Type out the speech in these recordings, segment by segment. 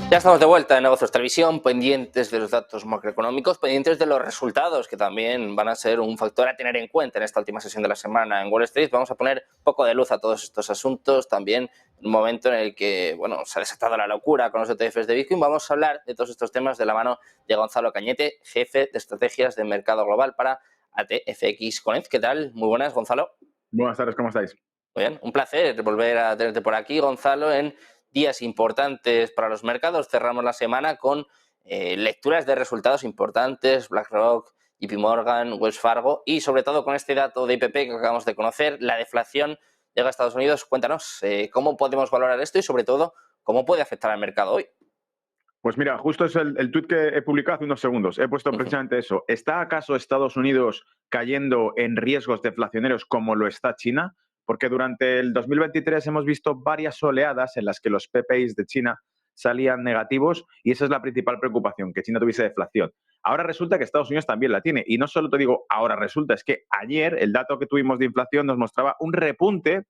Ya estamos de vuelta en Negocios Televisión, pendientes de los datos macroeconómicos, pendientes de los resultados, que también van a ser un factor a tener en cuenta en esta última sesión de la semana en Wall Street. Vamos a poner un poco de luz a todos estos asuntos, también en un momento en el que, bueno, se ha desatado la locura con los ETFs de Bitcoin. Vamos a hablar de todos estos temas de la mano de Gonzalo Cañete, jefe de estrategias de mercado global para ATFX Connect. ¿Qué tal? Muy buenas, Gonzalo. Buenas tardes, ¿cómo estáis? Muy bien, un placer volver a tenerte por aquí, Gonzalo, en días importantes para los mercados. Cerramos la semana con lecturas de resultados importantes, BlackRock, JP Morgan, Wells Fargo y sobre todo con este dato de IPP que acabamos de conocer, la deflación llega a Estados Unidos. Cuéntanos cómo podemos valorar esto y sobre todo cómo puede afectar al mercado hoy. Pues mira, justo es el tuit que he publicado hace unos segundos. He puesto precisamente eso. ¿Está acaso Estados Unidos cayendo en riesgos deflacionarios como lo está China? Porque durante el 2023 hemos visto varias oleadas en las que los PPIs de China salían negativos y esa es la principal preocupación, que China tuviese deflación. Ahora resulta que Estados Unidos también la tiene. Y no solo te digo ahora resulta, es que ayer el dato que tuvimos de inflación nos mostraba un repunte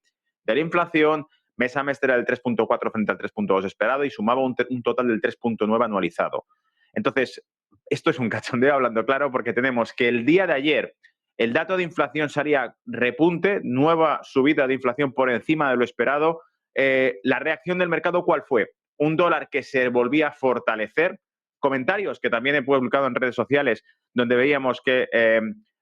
de la inflación. Mes a mes era del 3.4 frente al 3.2 esperado y sumaba un total del 3.9 anualizado. Entonces, esto es un cachondeo hablando claro porque tenemos que el día de ayer el dato de inflación salía repunte, nueva subida de inflación por encima de lo esperado. La reacción del mercado, ¿cuál fue? Un dólar que se volvía a fortalecer. Comentarios que también he publicado en redes sociales donde veíamos que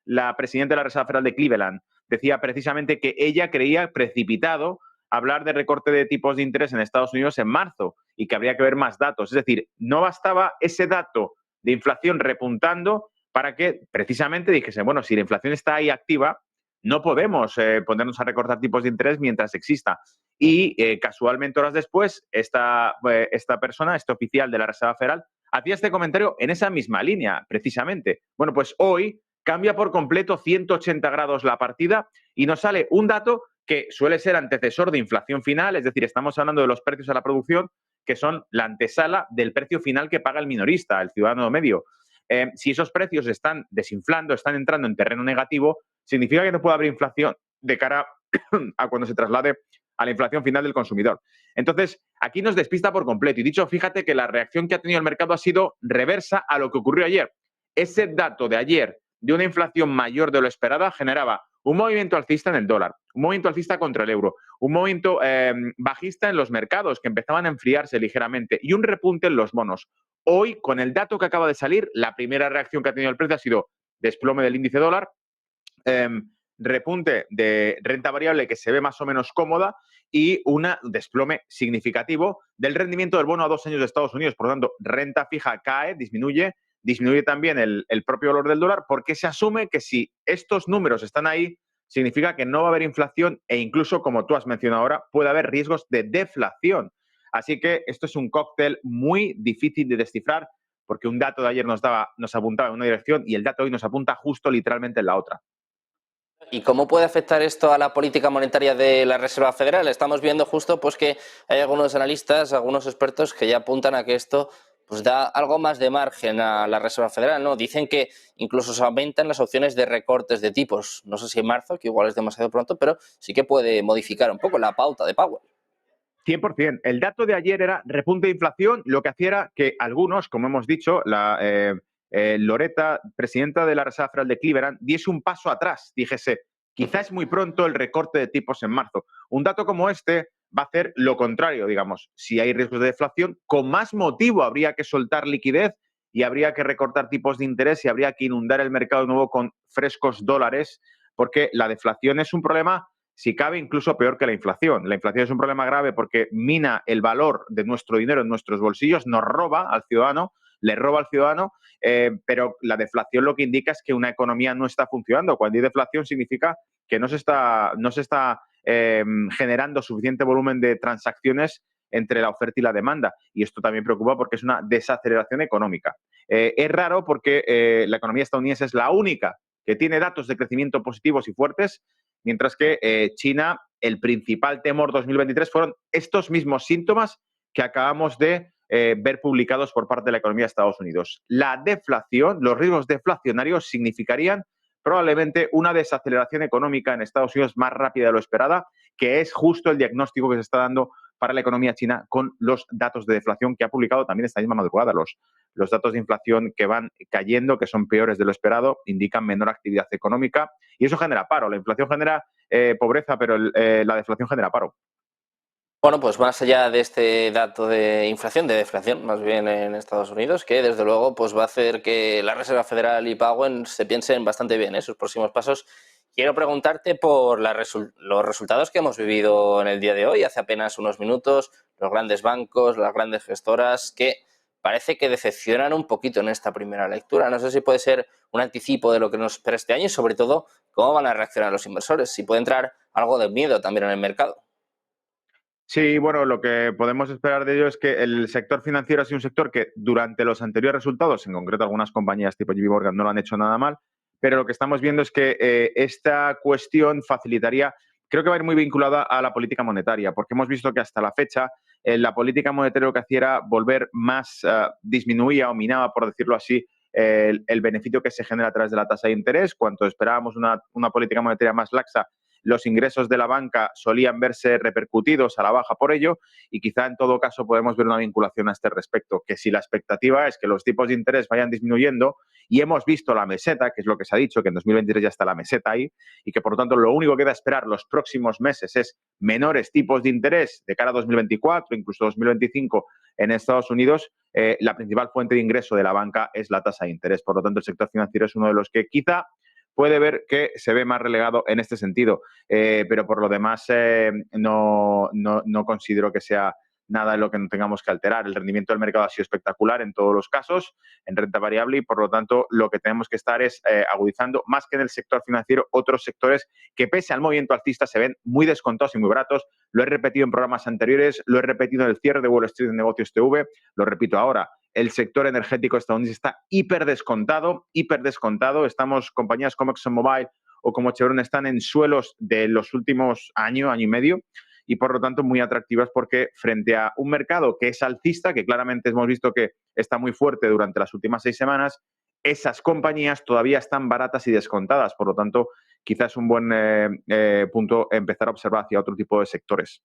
la presidenta de la Reserva Federal de Cleveland decía precisamente que ella creía precipitado hablar de recorte de tipos de interés en Estados Unidos en marzo y que habría que ver más datos. Es decir, no bastaba ese dato de inflación repuntando para que precisamente dijese, bueno, si la inflación está ahí activa, no podemos ponernos a recortar tipos de interés mientras exista. Y casualmente horas después, esta persona, este oficial de la Reserva Federal, hacía este comentario en esa misma línea, precisamente. Bueno, pues hoy cambia por completo 180 grados la partida y nos sale un dato que suele ser antecesor de inflación final, es decir, estamos hablando de los precios a la producción, que son la antesala del precio final que paga el minorista, el ciudadano medio. Si esos precios están desinflando, están entrando en terreno negativo, significa que no puede haber inflación de cara a cuando se traslade a la inflación final del consumidor. Entonces, aquí nos despista por completo. Y dicho, fíjate que la reacción que ha tenido el mercado ha sido reversa a lo que ocurrió ayer. Ese dato de ayer de una inflación mayor de lo esperada generaba un movimiento alcista en el dólar, un movimiento alcista contra el euro, un movimiento bajista en los mercados que empezaban a enfriarse ligeramente y un repunte en los bonos. Hoy, con el dato que acaba de salir, la primera reacción que ha tenido el precio ha sido desplome del índice dólar, repunte de renta variable que se ve más o menos cómoda y un desplome significativo del rendimiento del bono a 2 años de Estados Unidos. Por lo tanto, renta fija cae, disminuye también el propio valor del dólar porque se asume que si estos números están ahí, significa que no va a haber inflación e incluso, como tú has mencionado ahora, puede haber riesgos de deflación. Así que esto es un cóctel muy difícil de descifrar porque un dato de ayer nos apuntaba en una dirección y el dato de hoy nos apunta justo literalmente en la otra. ¿Y cómo puede afectar esto a la política monetaria de la Reserva Federal? Estamos viendo justo pues, que hay algunos analistas, algunos expertos que ya apuntan a que esto pues, da algo más de margen a la Reserva Federal, ¿no? Dicen que incluso se aumentan las opciones de recortes de tipos. No sé si en marzo, que igual es demasiado pronto, pero sí que puede modificar un poco la pauta de Powell. 100%. El dato de ayer era repunte de inflación, lo que hacía era que algunos, como hemos dicho, Loretta, presidenta de la Reserva Federal de Cleveland, diese un paso atrás. Dijese, quizá es muy pronto el recorte de tipos en marzo. Un dato como este va a hacer lo contrario, digamos. Si hay riesgos de deflación, con más motivo habría que soltar liquidez y habría que recortar tipos de interés y habría que inundar el mercado de nuevo con frescos dólares, porque la deflación es un problema, si cabe, incluso peor que la inflación. La inflación es un problema grave porque mina el valor de nuestro dinero en nuestros bolsillos, nos roba al ciudadano, le roba al ciudadano, pero la deflación lo que indica es que una economía no está funcionando. Cuando hay deflación significa que no se está generando suficiente volumen de transacciones entre la oferta y la demanda. Y esto también preocupa porque es una desaceleración económica. Es raro porque la economía estadounidense es la única que tiene datos de crecimiento positivos y fuertes, mientras que China, el principal temor 2023 fueron estos mismos síntomas que acabamos de ver publicados por parte de la economía de Estados Unidos. La deflación, los riesgos deflacionarios significarían probablemente una desaceleración económica en Estados Unidos más rápida de lo esperada, que es justo el diagnóstico que se está dando para la economía china con los datos de deflación que ha publicado también esta misma madrugada. Los datos de inflación que van cayendo, que son peores de lo esperado, indican menor actividad económica y eso genera paro. La inflación genera pobreza, pero la deflación genera paro. Bueno, pues más allá de este dato de inflación, de deflación, más bien en Estados Unidos, que desde luego pues va a hacer que la Reserva Federal y Powell se piensen bastante bien sus próximos pasos. Quiero preguntarte por los resultados que hemos vivido en el día de hoy, hace apenas unos minutos, los grandes bancos, las grandes gestoras, que parece que decepcionan un poquito en esta primera lectura. No sé si puede ser un anticipo de lo que nos espera este año y sobre todo cómo van a reaccionar los inversores, si puede entrar algo de miedo también en el mercado. Sí, bueno, lo que podemos esperar de ello es que el sector financiero ha sido un sector que durante los anteriores resultados, en concreto algunas compañías tipo JP Morgan no lo han hecho nada mal, pero lo que estamos viendo es que esta cuestión facilitaría, creo que va a ir muy vinculada a la política monetaria, porque hemos visto que hasta la fecha la política monetaria lo que hacía era volver más, disminuía o minaba, por decirlo así, el beneficio que se genera a través de la tasa de interés. Cuanto esperábamos una política monetaria más laxa, los ingresos de la banca solían verse repercutidos a la baja por ello y quizá en todo caso podemos ver una vinculación a este respecto, que si la expectativa es que los tipos de interés vayan disminuyendo y hemos visto la meseta, que es lo que se ha dicho, que en 2023 ya está la meseta ahí y que por lo tanto lo único que queda esperar los próximos meses es menores tipos de interés de cara a 2024, incluso 2025 en Estados Unidos, la principal fuente de ingreso de la banca es la tasa de interés. Por lo tanto, el sector financiero es uno de los que quizá puede ver que se ve más relegado en este sentido. Pero por lo demás no considero que sea nada en lo que no tengamos que alterar. El rendimiento del mercado ha sido espectacular en todos los casos, en renta variable, y por lo tanto lo que tenemos que estar es agudizando, más que en el sector financiero, otros sectores que pese al movimiento alcista se ven muy descontados y muy baratos. Lo he repetido en programas anteriores, lo he repetido en el cierre de Wall Street en Negocios TV, lo repito ahora. El sector energético estadounidense está hiper descontado. Estamos, compañías como ExxonMobil o como Chevron están en suelos de los últimos año y medio, y por lo tanto muy atractivas porque frente a un mercado que es alcista, que claramente hemos visto que está muy fuerte durante las últimas 6 semanas, esas compañías todavía están baratas y descontadas. Por lo tanto, quizás es un buen punto empezar a observar hacia otro tipo de sectores.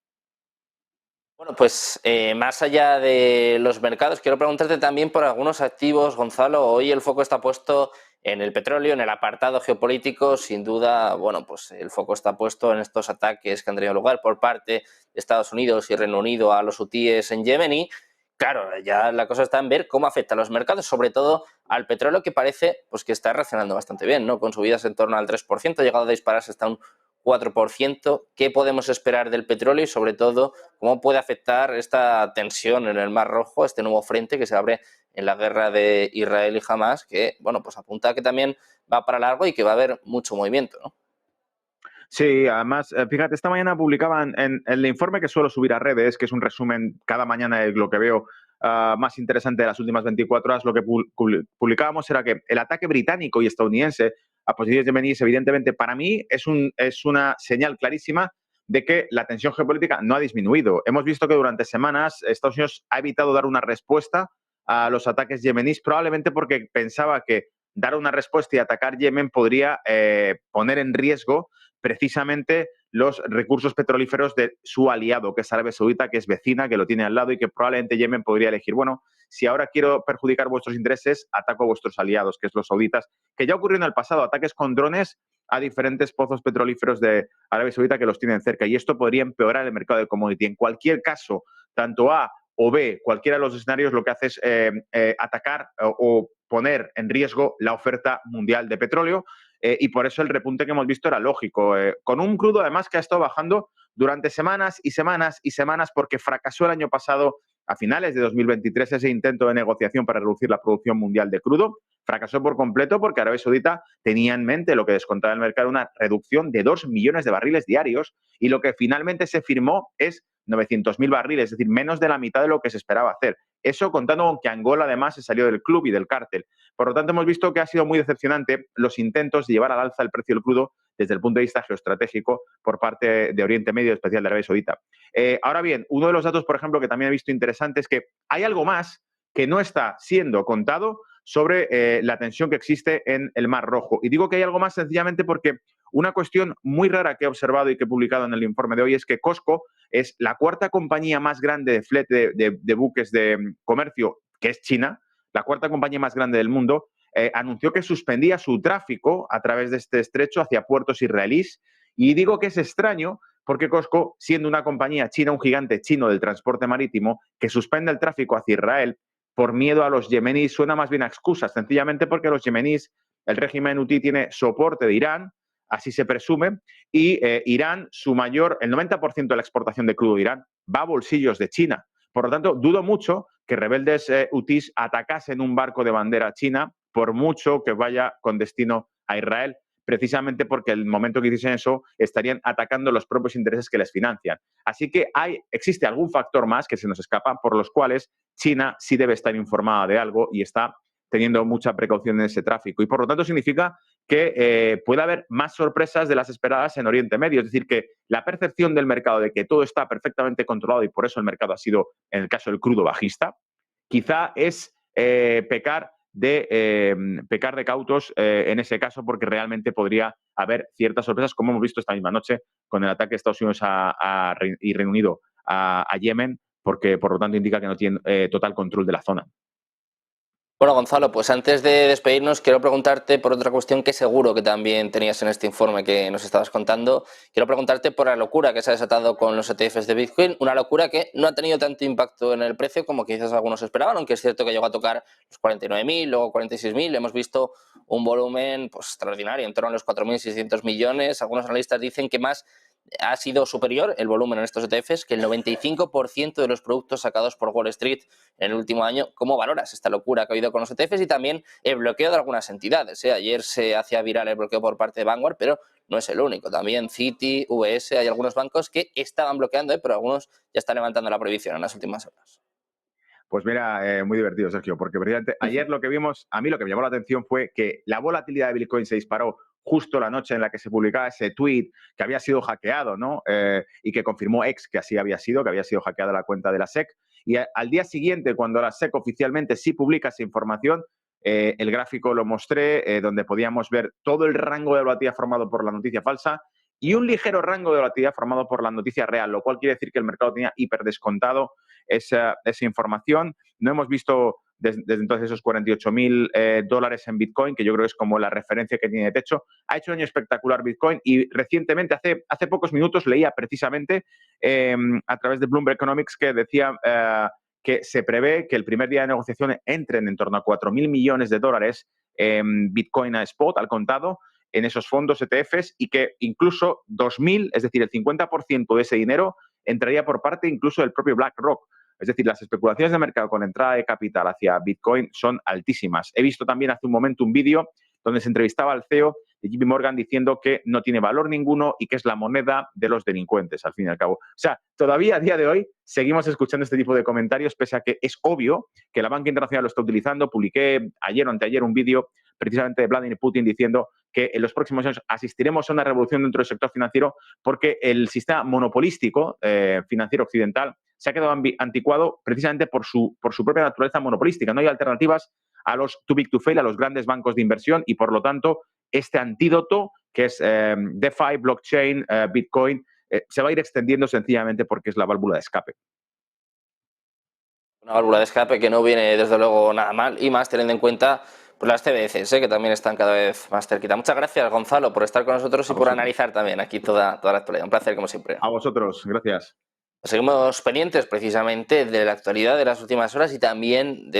Bueno, pues más allá de los mercados, quiero preguntarte también por algunos activos, Gonzalo. Hoy el foco está puesto en el petróleo, en el apartado geopolítico. Sin duda, bueno, pues el foco está puesto en estos ataques que han tenido lugar por parte de Estados Unidos y Reino Unido a los hutíes en Yemen. Y claro, ya la cosa está en ver cómo afecta a los mercados, sobre todo al petróleo, que parece pues que está reaccionando bastante bien, ¿no? Con subidas en torno al 3%, ha llegado a dispararse hasta un 4%. ¿Qué podemos esperar del petróleo y sobre todo cómo puede afectar esta tensión en el Mar Rojo, este nuevo frente que se abre en la guerra de Israel y Hamas, que bueno, pues apunta a que también va para largo y que va a haber mucho movimiento, ¿no? Sí, además, fíjate, esta mañana publicaban en el informe que suelo subir a redes, que es un resumen cada mañana de lo que veo más interesante de las últimas 24 horas, lo que publicábamos era que el ataque británico y estadounidense a posiciones yemeníes, evidentemente, para mí es una señal clarísima de que la tensión geopolítica no ha disminuido. Hemos visto que durante semanas Estados Unidos ha evitado dar una respuesta a los ataques yemeníes, probablemente porque pensaba que dar una respuesta y atacar Yemen podría poner en riesgo precisamente los recursos petrolíferos de su aliado, que es Arabia Saudita, que es vecina, que lo tiene al lado y que probablemente Yemen podría elegir, bueno, si ahora quiero perjudicar vuestros intereses, ataco a vuestros aliados, que es los sauditas, que ya ocurrió en el pasado, ataques con drones a diferentes pozos petrolíferos de Arabia Saudita que los tienen cerca, y esto podría empeorar el mercado de commodity. En cualquier caso, tanto A o B, cualquiera de los escenarios lo que hace es atacar o poner en riesgo la oferta mundial de petróleo, y por eso el repunte que hemos visto era lógico, con un crudo además que ha estado bajando durante semanas y semanas y semanas porque fracasó el año pasado a finales de 2023 ese intento de negociación para reducir la producción mundial de crudo. Fracasó por completo porque Arabia Saudita tenía en mente lo que descontaba el mercado, una reducción de 2 millones de barriles diarios, y lo que finalmente se firmó es 900.000 barriles, es decir, menos de la mitad de lo que se esperaba hacer. Eso contando con que Angola además se salió del club y del cártel. Por lo tanto, hemos visto que ha sido muy decepcionante los intentos de llevar al alza el precio del crudo desde el punto de vista geoestratégico por parte de Oriente Medio, en especial de Arabia Saudita. Ahora bien, uno de los datos, por ejemplo, que también he visto interesante es que hay algo más que no está siendo contado sobre la tensión que existe en el Mar Rojo. Y digo que hay algo más sencillamente porque una cuestión muy rara que he observado y que he publicado en el informe de hoy es que COSCO es la cuarta compañía más grande de flete de buques de comercio, que es China, la cuarta compañía más grande del mundo, anunció que suspendía su tráfico a través de este estrecho hacia puertos israelíes. Y digo que es extraño porque COSCO, siendo una compañía china, un gigante chino del transporte marítimo, que suspende el tráfico hacia Israel por miedo a los yemeníes, suena más bien a excusas, sencillamente porque los yemeníes, el régimen hutí tiene soporte de Irán, así se presume, y Irán, el 90% de la exportación de crudo de Irán va a bolsillos de China. Por lo tanto, dudo mucho que rebeldes hutís atacasen un barco de bandera china, por mucho que vaya con destino a Israel, precisamente porque el momento que hiciesen eso estarían atacando los propios intereses que les financian. Así que existe algún factor más que se nos escapa por los cuales China sí debe estar informada de algo y está teniendo mucha precaución en ese tráfico. Y por lo tanto significa que puede haber más sorpresas de las esperadas en Oriente Medio. Es decir, que la percepción del mercado de que todo está perfectamente controlado y por eso el mercado ha sido, en el caso del crudo, bajista, quizá es pecar de cautos en ese caso, porque realmente podría haber ciertas sorpresas, como hemos visto esta misma noche con el ataque de Estados Unidos y Reino Unido a Yemen, porque por lo tanto indica que no tienen total control de la zona. Bueno, Gonzalo, pues antes de despedirnos, quiero preguntarte por otra cuestión que seguro que también tenías en este informe que nos estabas contando. Quiero preguntarte por la locura que se ha desatado con los ETFs de Bitcoin, una locura que no ha tenido tanto impacto en el precio como quizás algunos esperaban, aunque es cierto que llegó a tocar los 49.000, luego 46.000. Hemos visto un volumen pues, extraordinario, en torno a los 4.600 millones. Algunos analistas dicen que más ha sido superior el volumen en estos ETFs que el 95% de los productos sacados por Wall Street en el último año. ¿Cómo valoras esta locura que ha habido con los ETFs y también el bloqueo de algunas entidades? Ayer se hacía viral el bloqueo por parte de Vanguard, pero no es el único. También Citi, UBS, hay algunos bancos que estaban bloqueando, pero algunos ya están levantando la prohibición en las últimas horas. Pues mira, muy divertido, Sergio, porque precisamente ayer lo que vimos, a mí lo que me llamó la atención fue que la volatilidad de Bitcoin se disparó justo la noche en la que se publicaba ese tweet que había sido hackeado, ¿no? Y que confirmó X que así había sido, que había sido hackeada la cuenta de la SEC. Y al día siguiente, cuando la SEC oficialmente sí publica esa información, el gráfico lo mostré, donde podíamos ver todo el rango de volatilidad formado por la noticia falsa y un ligero rango de volatilidad formado por la noticia real, lo cual quiere decir que el mercado tenía hiperdescontado esa información. No hemos visto desde entonces esos $48.000 en Bitcoin, que yo creo que es como la referencia que tiene de techo. Ha hecho un año espectacular Bitcoin y recientemente, hace pocos minutos, leía precisamente a través de Bloomberg Economics que decía que se prevé que el primer día de negociación entren en torno a $4.000 millones en Bitcoin a spot, al contado, en esos fondos ETFs y que incluso 2.000, es decir, el 50% de ese dinero entraría por parte incluso del propio BlackRock. Es decir, las especulaciones de mercado con entrada de capital hacia Bitcoin son altísimas. He visto también hace un momento un vídeo donde se entrevistaba al CEO de JP Morgan diciendo que no tiene valor ninguno y que es la moneda de los delincuentes, al fin y al cabo. O sea, todavía a día de hoy seguimos escuchando este tipo de comentarios, pese a que es obvio que la banca internacional lo está utilizando. Publiqué ayer o anteayer un vídeo precisamente de Vladimir Putin diciendo que en los próximos años asistiremos a una revolución dentro del sector financiero porque el sistema monopolístico financiero occidental se ha quedado anticuado precisamente por su propia naturaleza monopolística. No hay alternativas a los too big to fail, a los grandes bancos de inversión y, por lo tanto, este antídoto que es DeFi, blockchain, Bitcoin, se va a ir extendiendo sencillamente porque es la válvula de escape. Una válvula de escape que no viene, desde luego, nada mal y más teniendo en cuenta pues, las CBDCs, que también están cada vez más cerquita. Muchas gracias, Gonzalo, por estar con nosotros y por analizar también aquí toda la actualidad. Un placer, como siempre. A vosotros, gracias. Seguimos pendientes precisamente de la actualidad de las últimas horas y también de